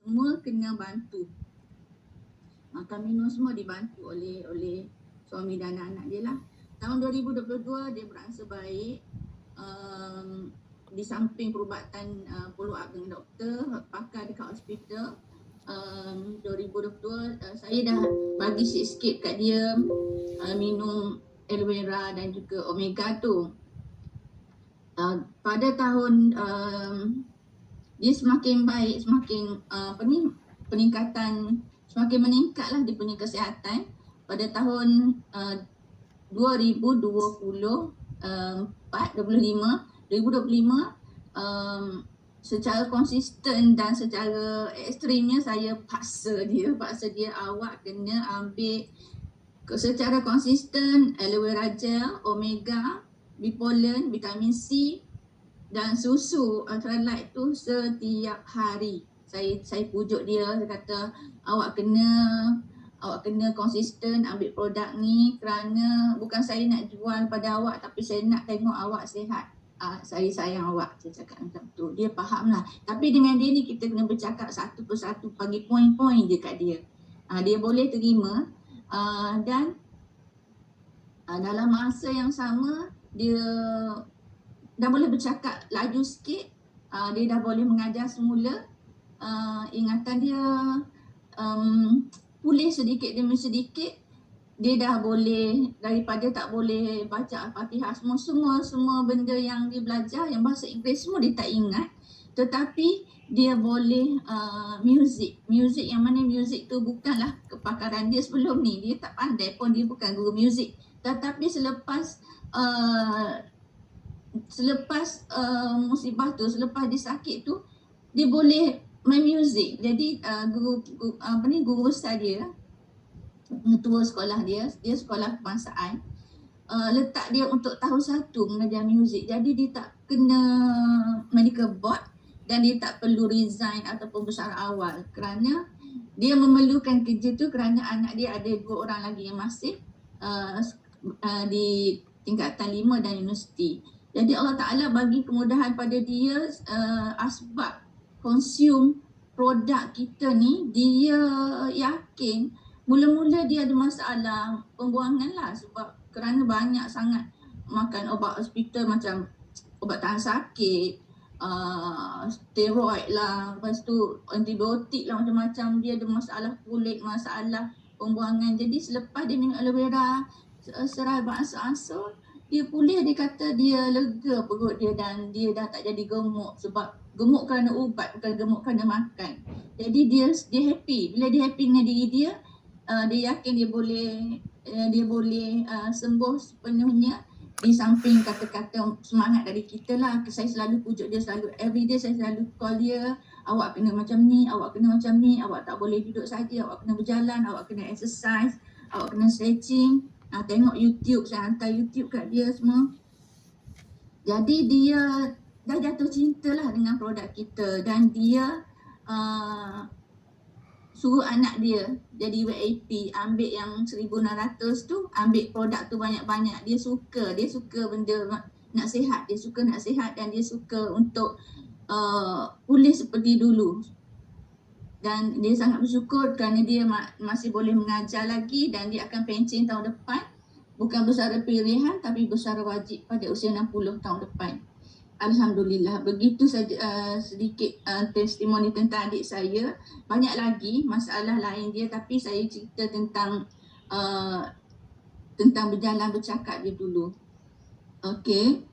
semua kena bantu. Makan minum semua dibantu oleh suami dan anak dia lah. Tahun 2022 dia beransur baik. Di samping perubatan follow up dengan doktor, pakar dekat hospital, 2022 saya dah bagi sikit-sikit kat dia minum aloe vera dan juga omega tu. Pada tahun dia semakin baik, semakin peningkatan semakin meningkatlah dia punya kesihatan. Pada tahun 2025 secara konsisten dan secara ekstrimnya saya paksa dia awak kena ambil secara konsisten aloe vera gel, omega, bipolen, vitamin C dan susu ultralight tu setiap hari. Saya pujuk dia, saya kata awak kena konsisten ambil produk ni kerana bukan saya nak jual pada awak tapi saya nak tengok awak sihat. Saya sayang awak, saya cakap macam tu. Dia faham lah. Tapi dengan dia ni kita kena bercakap satu persatu, bagi poin-poin je kat dia. Dia boleh terima dan dalam masa yang sama dia dah boleh bercakap laju sikit. Dia dah boleh mengajar semula. Ingatan dia pulih sedikit demi sedikit. Dia dah boleh, daripada tak boleh baca Al-Fatihah, semua benda yang dia belajar, yang bahasa Inggeris semua dia tak ingat. Tetapi dia boleh muzik yang mana muzik tu bukanlah kepakaran dia sebelum ni. Dia tak pandai pun, dia bukan guru muzik. Tetapi selepas musibah tu, selepas dia sakit tu, dia boleh main muzik. Jadi guru besar dia, ketua sekolah dia sekolah kebangsaan, letak dia untuk tahun 1 mengajar muzik. Jadi dia tak kena medical board dan dia tak perlu resign ataupun bersara awal kerana dia memerlukan kerja tu kerana anak dia ada 2 orang lagi yang masih di tingkatan 5 dan universiti. Jadi Allah Ta'ala bagi kemudahan pada dia asbab consume produk kita ni. Dia yakin mula-mula dia ada masalah pembuangan lah sebab kerana banyak sangat makan ubat hospital macam ubat tahan sakit, steroid lah, lepas tu antibiotik lah macam-macam. Dia ada masalah kulit, masalah pembuangan. Jadi selepas dia minum aloe vera serai beransur-ansur, dia pulih. Dia kata dia lega perut dia dan dia dah tak jadi gemuk. Sebab gemuk kerana ubat, bukan gemuk kerana makan. Jadi dia happy. Bila dia happy dengan diri dia, dia yakin dia boleh sembuh sepenuhnya. Di samping kata-kata semangat dari kita lah, saya selalu pujuk dia, selalu everyday saya selalu call dia, awak kena macam ni, awak tak boleh duduk saja, awak kena berjalan, awak kena exercise, awak kena stretching, tengok YouTube, saya hantar YouTube kat dia semua. Jadi dia dah jatuh cinta lah dengan produk kita dan dia suruh anak dia jadi VIP, ambil yang 1,600 tu, ambil produk tu banyak-banyak. Dia suka benda nak sihat, dan dia suka untuk pulih seperti dulu. Dan dia sangat bersyukur kerana dia masih boleh mengajar lagi dan dia akan pencen tahun depan. Bukan bersara pilihan tapi bersara wajib pada usia 60 tahun depan. Alhamdulillah. Begitu saja sedikit testimoni tentang adik saya. Banyak lagi masalah lain dia tapi saya cerita tentang berjalan bercakap dia dulu. Okey.